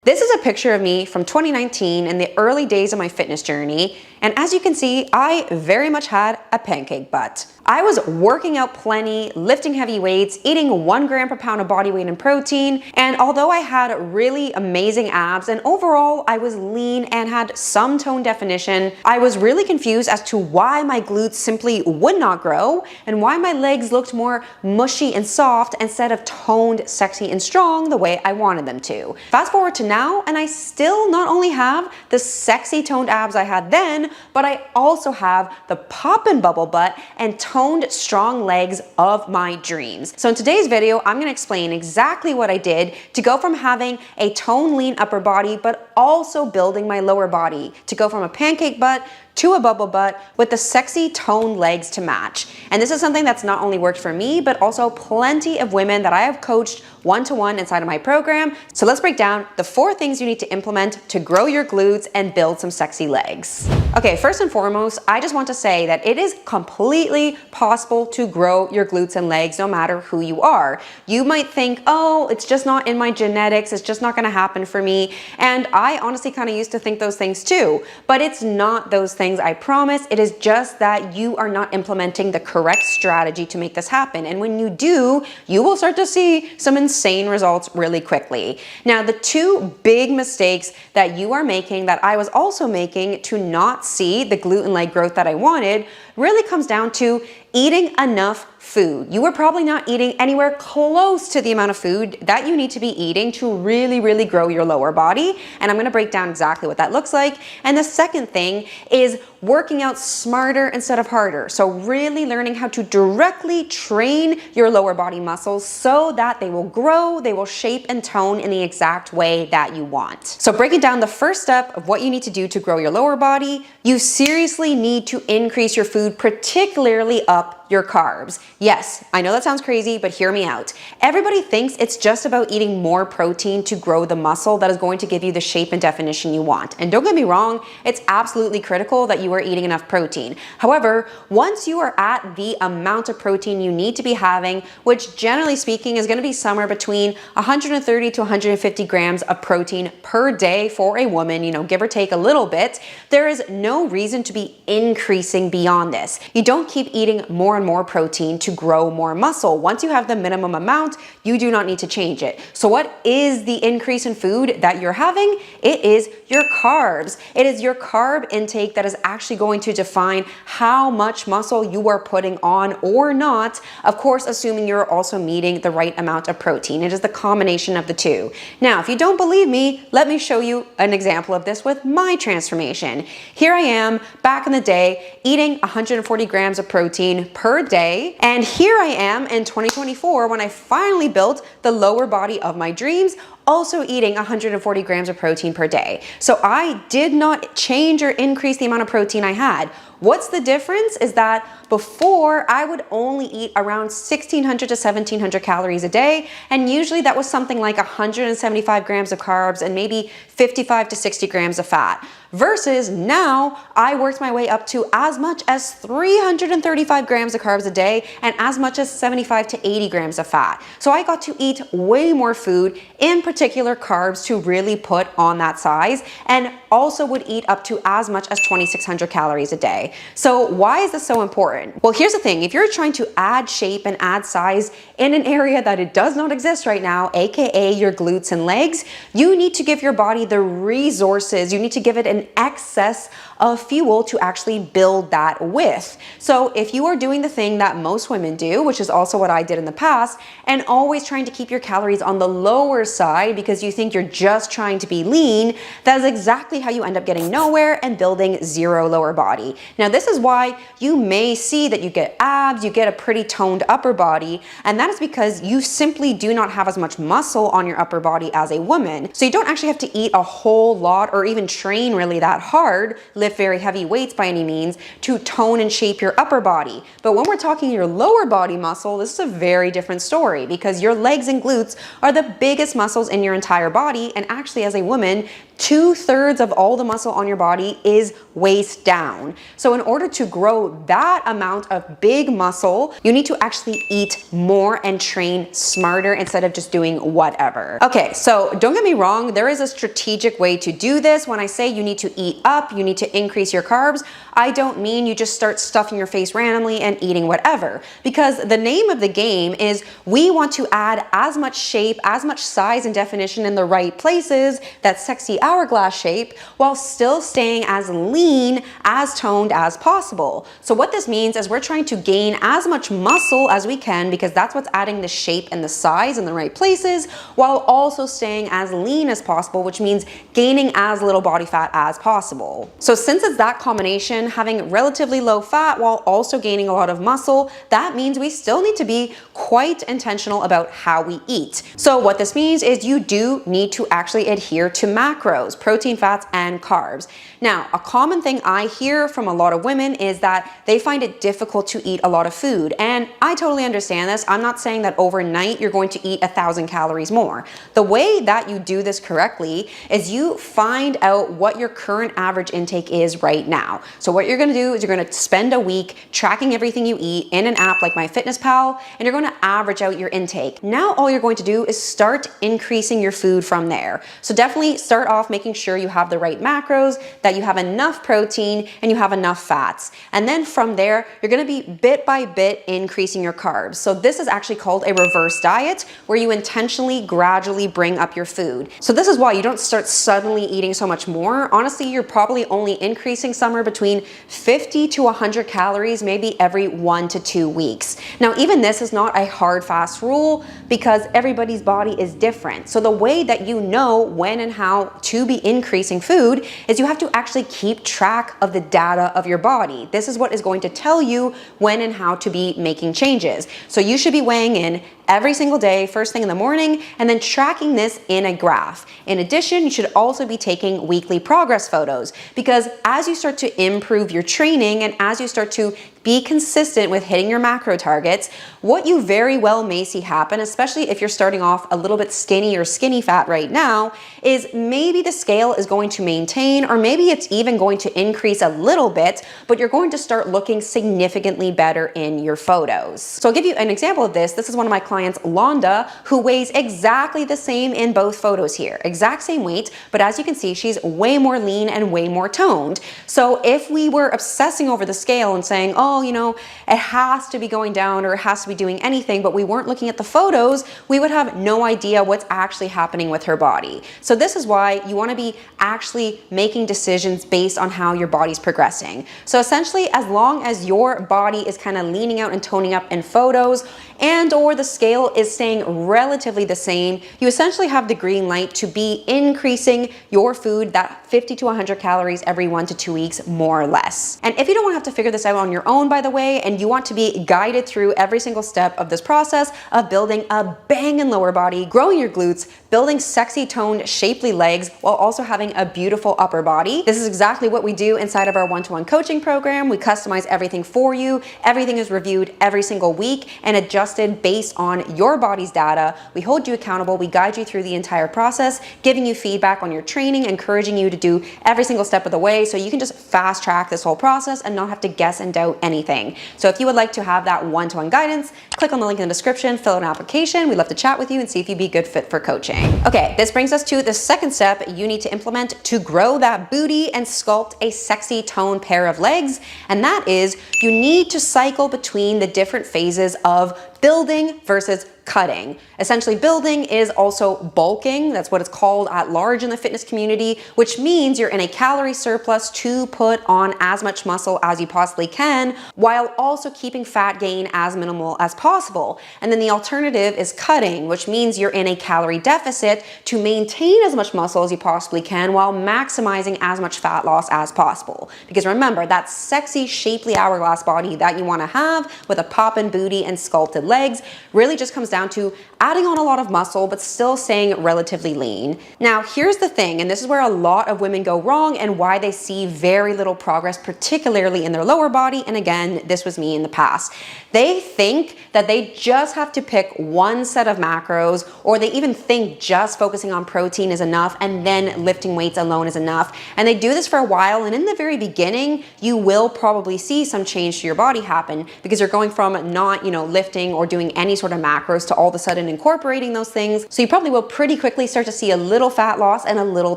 This is a picture of me from 2019 in the early days of my fitness journey, and as you can see, I very much had a pancake butt. I was working out plenty, lifting heavy weights, eating 1 gram per pound of body weight in protein, and although I had really amazing abs and overall I was lean and had some tone definition, I was really confused as to why my glutes simply would not grow and why my legs looked more mushy and soft instead of toned, sexy, and strong the way I wanted them to. Fast forward to now, and I still not only have the sexy toned abs I had then, but I also have the pop and bubble butt and toned strong legs of my dreams. So in today's video, I'm gonna explain exactly what I did to go from having a toned lean upper body, but also building my lower body to go from a pancake butt to a bubble butt with the sexy toned legs to match. And this is something that's not only worked for me, but also plenty of women that I have coached one-to-one inside of my program. So let's break down the 4 things you need to implement to grow your glutes and build some sexy legs. Okay, first and foremost, I just want to say that it is completely possible to grow your glutes and legs no matter who you are. You might think, oh, it's just not in my genetics, it's just not gonna happen for me. And I honestly kind of used to think those things too, but it's not those things, I promise. It is just that you are not implementing the correct strategy to make this happen. And when you do, you will start to see some insane results really quickly. Now, the 2 big mistakes that you are making that I was also making to not see the glute and leg growth that I wanted really comes down to eating enough food. You are probably not eating anywhere close to the amount of food that you need to be eating to really grow your lower body. And I'm gonna break down exactly what that looks like. And the second thing is working out smarter instead of harder. So really learning how to directly train your lower body muscles so that they will grow, they will shape and tone in the exact way that you want. So breaking down the first step of what you need to do to grow your lower body, you seriously need to increase your food, particularly up your carbs. Yes, I know that sounds crazy, but hear me out. Everybody thinks it's just about eating more protein to grow the muscle that is going to give you the shape and definition you want. And don't get me wrong, it's absolutely critical that you are eating enough protein. However, once you are at the amount of protein you need to be having, which generally speaking is going to be somewhere between 130 to 150 grams of protein per day for a woman, you know, give or take a little bit, there is no reason to be increasing beyond this. You don't keep eating more and more protein to grow more muscle. Once you have the minimum amount, you do not need to change it. So what is the increase in food that you're having? It is your carbs. It is your carb intake that is actually going to define how much muscle you are putting on or not, of course, assuming you're also meeting the right amount of protein. It is the combination of the 2. Now, if you don't believe me, let me show you an example of this with my transformation. Here I am back in the day eating 140 grams of protein per day, and here I am in 2024 when I finally built the lower body of my dreams, also eating 140 grams of protein per day. So I did not change or increase the amount of protein I had. What's the difference is that before I would only eat around 1,600 to 1,700 calories a day, and usually that was something like 175 grams of carbs and maybe 55 to 60 grams of fat. Versus now, I worked my way up to as much as 335 grams of carbs a day and as much as 75 to 80 grams of fat. So I got to eat way more food, in particular carbs, to really put on that size, and also would eat up to as much as 2,600 calories a day. So why is this so important? Well, here's the thing. If you're trying to add shape and add size in an area that it does not exist right now, aka your glutes and legs, you need to give your body the resources. You need to give it an excess of fuel to actually build that with. So if you are doing the thing that most women do, which is also what I did in the past, and always trying to keep your calories on the lower side because you think you're just trying to be lean, that is exactly how you end up getting nowhere and building zero lower body. Now, this is why you may see that you get abs, you get a pretty toned upper body, and that is because you simply do not have as much muscle on your upper body as a woman. So you don't actually have to eat a whole lot or even train really that hard, lift very heavy weights by any means, to tone and shape your upper body. But when we're talking your lower body muscle, this is a very different story because your legs and glutes are the biggest muscles in your entire body, and actually as a woman, 2/3 of all the muscle on your body is waist down. So in order to grow that amount of big muscle, you need to actually eat more and train smarter instead of just doing whatever. Okay, so don't get me wrong, there is a strategic way to do this. When I say you need to eat up, you need to increase your carbs, I don't mean you just start stuffing your face randomly and eating whatever, because the name of the game is we want to add as much shape, as much size and definition in the right places, that sexy hourglass shape, while still staying as lean, as toned as possible. So what this means is we're trying to gain as much muscle as we can, because that's what's adding the shape and the size in the right places, while also staying as lean as possible, which means gaining as little body fat as possible. So since it's that combination, having relatively low fat while also gaining a lot of muscle, that means we still need to be quite intentional about how we eat. So what this means is you do need to actually adhere to macros, protein, fats, and carbs. Now, a common thing I hear from a lot of women is that they find it difficult to eat a lot of food. And I totally understand this. I'm not saying that overnight you're going to eat 1,000 calories more. The way that you do this correctly is you find out what your current average intake is right now. So what you're gonna do is you're gonna spend a week tracking everything you eat in an app like MyFitnessPal, and you're gonna average out your intake. Now all you're going to do is start increasing your food from there. So definitely start off making sure you have the right macros, that you have enough protein and you have enough fats. And then from there, you're gonna be bit by bit increasing your carbs. So this is actually called a reverse diet, where you intentionally gradually bring up your food. So this is why you don't start suddenly eating so much more. Honestly, you're probably only increasing somewhere between 50 to 100 calories, maybe every 1 to 2 weeks. Now, even this is not a hard fast rule, because everybody's body is different. So the way that you know when and how to be increasing food is you have to actually keep track of the data of your body. This is what is going to tell you when and how to be making changes. So you should be weighing in every single day, first thing in the morning, and then tracking this in a graph. In addition, you should also be taking weekly progress photos, because as you start to improve your training and as you start to be consistent with hitting your macro targets, what you very well may see happen, especially if you're starting off a little bit skinny or skinny fat right now, is maybe the scale is going to maintain, or maybe it's even going to increase a little bit, but you're going to start looking significantly better in your photos. So I'll give you an example of this. This is one of my clients, Londa, who weighs exactly the same in both photos here, exact same weight, but as you can see, she's way more lean and way more toned. So if we were obsessing over the scale and saying, oh, you know, it has to be going down or it has to be doing anything, but we weren't looking at the photos, we would have no idea what's actually happening with her body. So this is why you want to be actually making decisions based on how your body's progressing. So essentially, as long as your body is kind of leaning out and toning up in photos, and or the scale is staying relatively the same, you essentially have the green light to be increasing your food, that 50 to 100 calories every 1 to 2 weeks, more or less. And if you don't want to have to figure this out on your own, by the way, and you want to be guided through every single step of this process of building a banging lower body, growing your glutes, building sexy toned shapely legs, while also having a beautiful upper body, this is exactly what we do inside of our one-to-one coaching program. We customize everything for you. Everything is reviewed every single week and adjusted based on your body's data. We hold you accountable. We guide you through the entire process, giving you feedback on your training, encouraging you to do every single step of the way, so you can just fast track this whole process and not have to guess and doubt anything. So if you would like to have that one-to-one guidance, click on the link in the description, fill out an application. We'd love to chat with you and see if you'd be a good fit for coaching. Okay, this brings us to the second step you need to implement to grow that booty and sculpt a sexy toned pair of legs, and that is you need to cycle between the different phases of building versus cutting. Essentially, building is also bulking. That's what it's called at large in the fitness community, which means you're in a calorie surplus to put on as much muscle as you possibly can, while also keeping fat gain as minimal as possible. And then the alternative is cutting, which means you're in a calorie deficit to maintain as much muscle as you possibly can while maximizing as much fat loss as possible. Because remember, that sexy, shapely hourglass body that you want to have with a poppin' booty and sculpted legs really just comes down to adding on a lot of muscle, but still staying relatively lean. Now, here's the thing, and this is where a lot of women go wrong and why they see very little progress, particularly in their lower body. And again, this was me in the past. They think that they just have to pick one set of macros, or they even think just focusing on protein is enough and then lifting weights alone is enough. And they do this for a while, and in the very beginning, you will probably see some change to your body happen because you're going from not, lifting or doing any sort of macros to all of a sudden incorporating those things. So you probably will pretty quickly start to see a little fat loss and a little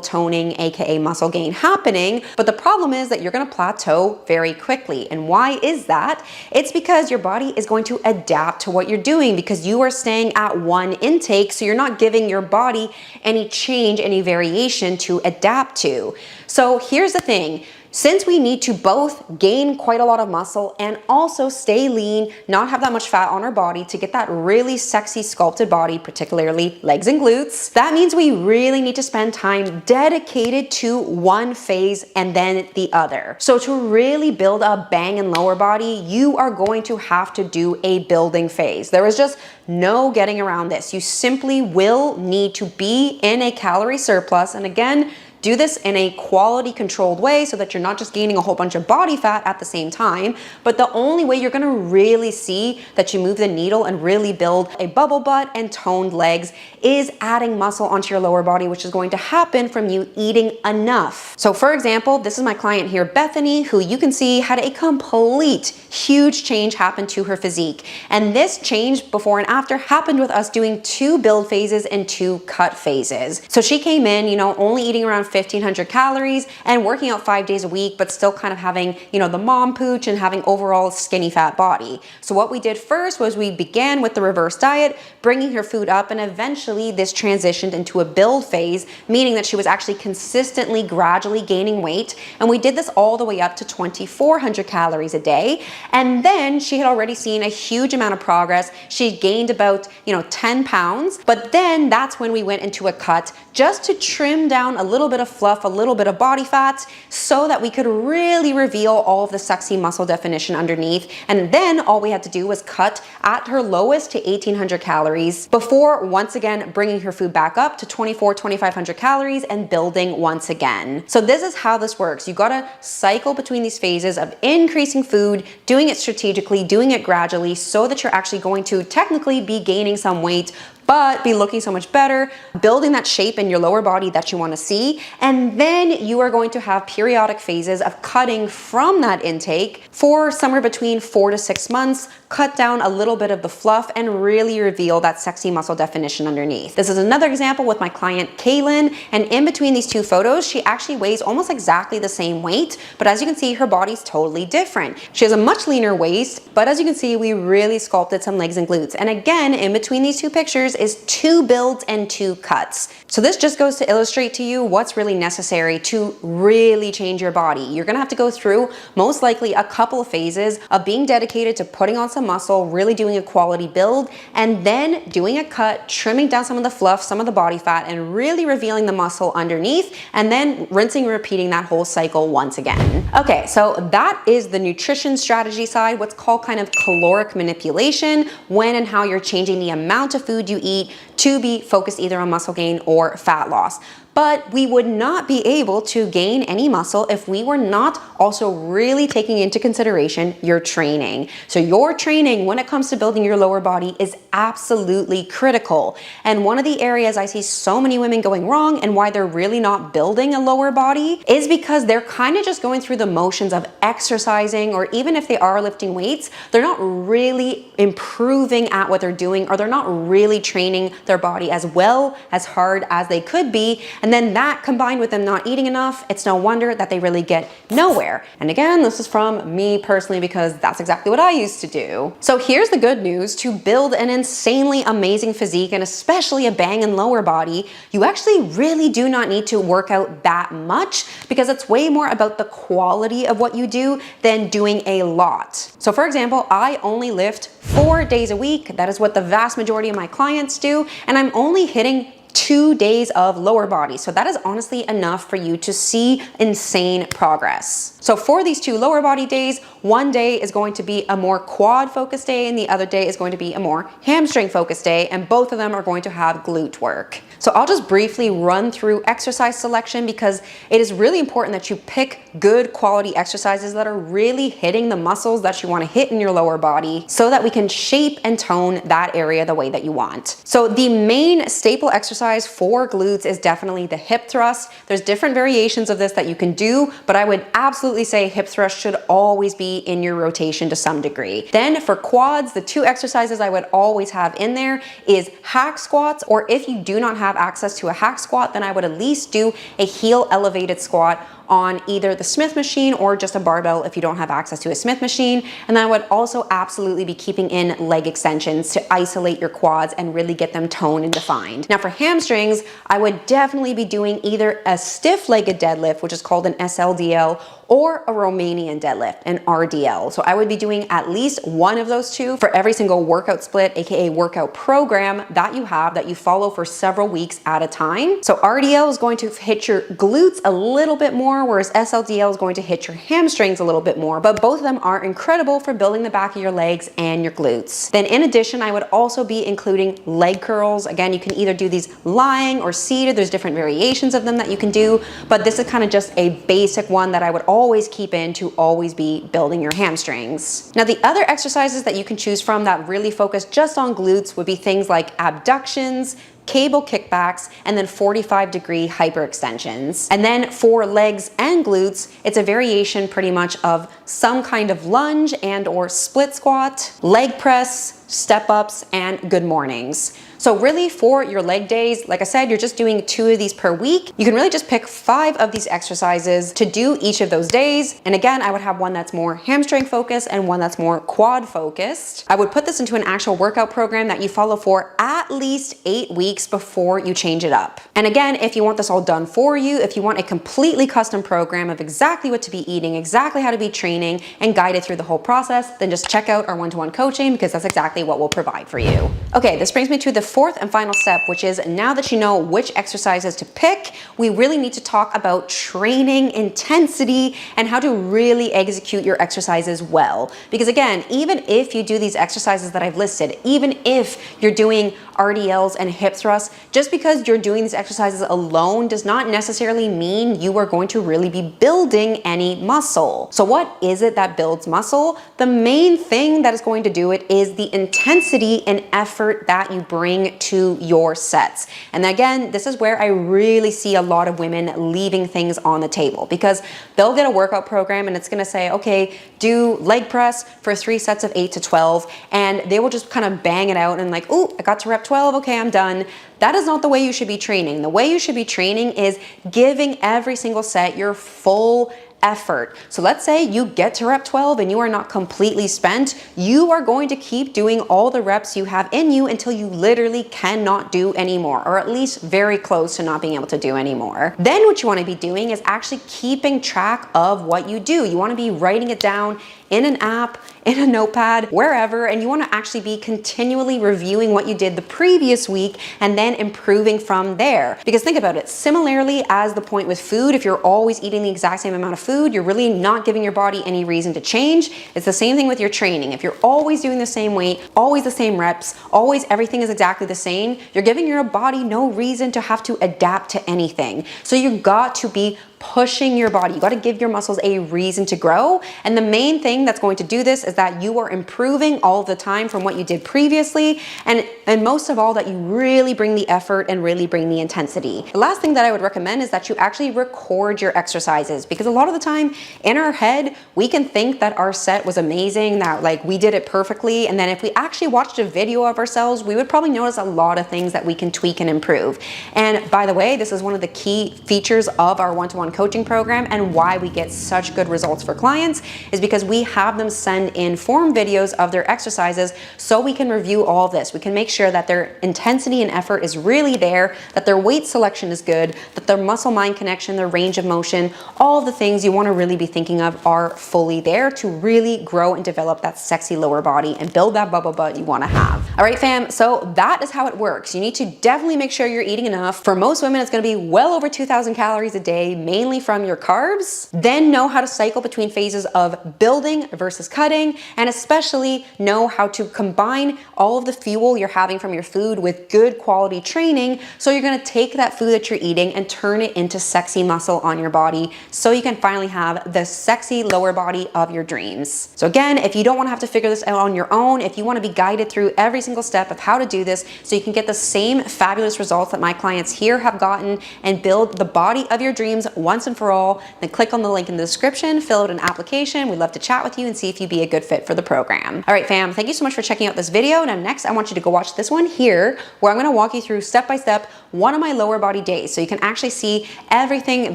toning, aka muscle gain happening. But the problem is that you're gonna plateau very quickly. And why is that? It's because your body is going to adapt to what you're doing because you are staying at one intake, so you're not giving your body any change, any variation to adapt to. So here's the thing. Since we need to both gain quite a lot of muscle and also stay lean, not have that much fat on our body to get that really sexy sculpted body, particularly legs and glutes, that means we really need to spend time dedicated to one phase and then the other. So to really build a bang and lower body, you are going to have to do a building phase. There is just no getting around this. You simply will need to be in a calorie surplus. And again, do this in a quality controlled way so that you're not just gaining a whole bunch of body fat at the same time. But the only way you're gonna really see that you move the needle and really build a bubble butt and toned legs is adding muscle onto your lower body, which is going to happen from you eating enough. So for example, this is my client here, Bethany, who you can see had a complete huge change happen to her physique. And this change before and after happened with us doing 2 build phases and 2 cut phases. So she came in, only eating around 1,500 calories and working out 5 days a week, but still kind of having, the mom pooch and having overall skinny fat body. So what we did first was we began with the reverse diet, bringing her food up, and eventually this transitioned into a build phase, meaning that she was actually consistently, gradually gaining weight. And we did this all the way up to 2,400 calories a day. And then she had already seen a huge amount of progress. She gained about, 10 pounds, but then that's when we went into a cut just to trim down a little bit of fluff, a little bit of body fat, so that we could really reveal all of the sexy muscle definition underneath. And then all we had to do was cut at her lowest to 1,800 calories before once again bringing her food back up to 2,500 calories and building once again. So this is how this works. You gotta cycle between these phases of increasing food, doing it strategically, doing it gradually, so that you're actually going to technically be gaining some weight, but be looking so much better, building that shape in your lower body that you want to see. And then you are going to have periodic phases of cutting from that intake for somewhere between 4 to 6 months, cut down a little bit of the fluff and really reveal that sexy muscle definition underneath. This is another example with my client Kaylin, and in between these 2 photos, she actually weighs almost exactly the same weight, but as you can see, her body's totally different. She has a much leaner waist, but as you can see, we really sculpted some legs and glutes. And again, in between these 2 pictures is 2 builds and 2 cuts. So this just goes to illustrate to you what's really necessary to really change your body. You're gonna have to go through most likely a couple of phases of being dedicated to putting on some muscle, really doing a quality build, and then doing a cut, trimming down some of the fluff, some of the body fat, and really revealing the muscle underneath, and then rinsing and repeating that whole cycle once again. Okay, so that is the nutrition strategy side, what's called kind of caloric manipulation, when and how you're changing the amount of food you eat to be focused either on muscle gain or fat loss. But we would not be able to gain any muscle if we were not also really taking into consideration your training. So your training when it comes to building your lower body is absolutely critical. And one of the areas I see so many women going wrong and why they're really not building a lower body is because they're kind of just going through the motions of exercising, or even if they are lifting weights, they're not really improving at what they're doing, or they're not really training their body as well, as hard as they could be. And then that combined with them not eating enough, it's no wonder that they really get nowhere. And again, this is from me personally because that's exactly what I used to do. So here's the good news: to build an insanely amazing physique, and especially a bang and lower body, you actually really do not need to work out that much, because it's way more about the quality of what you do than doing a lot. So for example, I only lift 4 days a week. That is what the vast majority of my clients do. And I'm only hitting 2 days of lower body. So that is honestly enough for you to see insane progress. So for these 2 lower body days, one day is going to be a more quad focused day and the other day is going to be a more hamstring focused day, and both of them are going to have glute work. So I'll just briefly run through exercise selection because it is really important that you pick good quality exercises that are really hitting the muscles that you want to hit in your lower body so that we can shape and tone that area the way that you want. So the main staple exercise for glutes is definitely the hip thrust. There's different variations of this that you can do, but I would absolutely say hip thrust should always be in your rotation to some degree. Then for quads, the 2 exercises I would always have in there is hack squats, or if you do not have access to a hack squat, then I would at least do a heel elevated squat on either the Smith machine or just a barbell if you don't have access to a Smith machine. And then I would also absolutely be keeping in leg extensions to isolate your quads and really get them toned and defined. Now for hamstrings, I would definitely be doing either a stiff-legged deadlift, which is called an SLDL, or a Romanian deadlift, an RDL. So I would be doing at least one of those 2 for every single workout split, aka workout program that you have that you follow for several weeks at a time. So RDL is going to hit your glutes a little bit more, whereas SLDL is going to hit your hamstrings a little bit more, but both of them are incredible for building the back of your legs and your glutes. Then in addition, I would also be including leg curls. Again, you can either do these lying or seated. There's different variations of them that you can do, but this is kind of just a basic one that I would always keep in to always be building your hamstrings. Now the other exercises that you can choose from that really focus just on glutes would be things like abductions, cable kickbacks, and then 45-degree hyperextensions. And then for legs and glutes, it's a variation pretty much of some kind of lunge and or split squat, leg press, step ups, and good mornings. So really for your leg days, like I said, you're just doing 2 of these per week. You can really just pick 5 of these exercises to do each of those days. And again, I would have one that's more hamstring focused and one that's more quad focused. I would put this into an actual workout program that you follow for at least 8 weeks before you change it up. And again, if you want this all done for you, if you want a completely custom program of exactly what to be eating, exactly how to be training, and guided through the whole process, then just check out our one-to-one coaching because that's exactly what we'll provide for you. Okay, this brings me to the 4th and final step, which is now that you know which exercises to pick, we really need to talk about training intensity and how to really execute your exercises well. Because again, even if you do these exercises that I've listed, even if you're doing RDLs and hip thrusts, just because you're doing these exercises alone does not necessarily mean you are going to really be building any muscle. So what is it that builds muscle? The main thing that is going to do it is the intensity and effort that you bring to your sets. And again, this is where I really see a lot of women leaving things on the table because they'll get a workout program and it's going to say, okay, do leg press for 3 sets of 8 to 12, and they will just kind of bang it out and like, oh, I got to rep 12, okay, I'm done. That is not the way you should be training. The way you should be training is giving every single set your full effort. So let's say you get to rep 12 and you are not completely spent. You are going to keep doing all the reps you have in you until you literally cannot do anymore, or at least very close to not being able to do anymore. Then what you want to be doing is actually keeping track of what you do. You want to be writing it down in an app, in a notepad, wherever, and you want to actually be continually reviewing what you did the previous week and then improving from there. Because think about it, similarly as the point with food, if you're always eating the exact same amount of food, you're really not giving your body any reason to change. It's the same thing with your training. If you're always doing the same weight, always the same reps, always everything is exactly the same, you're giving your body no reason to have to adapt to anything. So you've got to be pushing your body. You got to give your muscles a reason to grow. And the main thing that's going to do this is that you are improving all the time from what you did previously. And most of all, that you really bring the effort and really bring the intensity. The last thing that I would recommend is that you actually record your exercises, because a lot of the time in our head, we can think that our set was amazing, that like we did it perfectly. And then if we actually watched a video of ourselves, we would probably notice a lot of things that we can tweak and improve. And by the way, this is one of the key features of our one-to-one one-on-one coaching program, and why we get such good results for clients is because we have them send in form videos of their exercises so we can review all this. We can make sure that their intensity and effort is really there, that their weight selection is good, that their muscle-mind connection, their range of motion, all of the things you want to really be thinking of are fully there to really grow and develop that sexy lower body and build that bubble butt you want to have. All right, fam, so that is how it works. You need to definitely make sure you're eating enough. For most women, it's going to be well over 2,000 calories a day, mainly from your carbs. Then know how to cycle between phases of building versus cutting, and especially know how to combine all of the fuel you're having from your food with good quality training. So you're going to take that food that you're eating and turn it into sexy muscle on your body so you can finally have the sexy lower body of your dreams. So again, if you don't want to have to figure this out on your own, if you want to be guided through every single step of how to do this so you can get the same fabulous results that my clients here have gotten and build the body of your dreams once and for all, then click on the link in the description, fill out an application. We'd love to chat with you and see if you'd be a good fit for the program. All right, fam, thank you so much for checking out this video. Now next, I want you to go watch this one here where I'm going to walk you through step by step one of my lower body days so you can actually see everything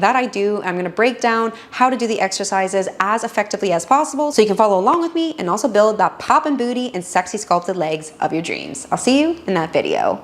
that I do. I'm going to break down how to do the exercises as effectively as possible so you can follow along with me and also build that poppin' booty and sexy sculpted legs of your dreams. I'll see you in that video.